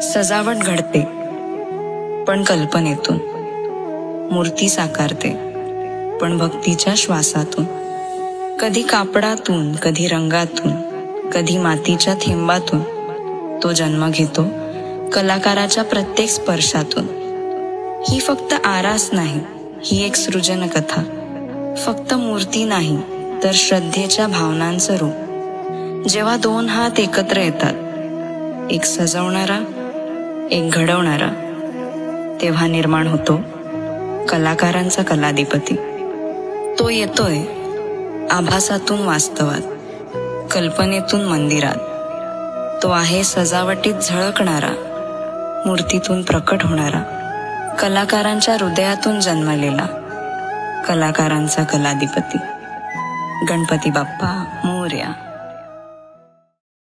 सजावट घडते पण कल्पनेतून, मूर्ती साकारते पण भक्तीच्या श्वासातून. कधी कापडातून, कधी रंगातून, कधी मातीच्या थेंबातून तो जन्म घेतो कलाकाराच्या प्रत्येक स्पर्शातून. ही फक्त आरास नाही, ही एक सृजन कथा. फक्त मूर्ती नाही तर श्रद्धेच्या भावनांचं रूप. जेव्हा दोन हात एकत्र येतात, एक सजवणारा, एक घडवणारा, तेव्हा निर्माण होतो कलाकारांचा कलाधिपती. तो येतोय आभासातून वास्तवात, कल्पनेतून मंदिरात. तो आहे सजावटीत झळकणारा, मूर्तीतून प्रकट होणारा, कलाकारांच्या हृदयातून जन्मलेला कलाकारांचा कलाधिपती. गणपती बाप्पा मोरया.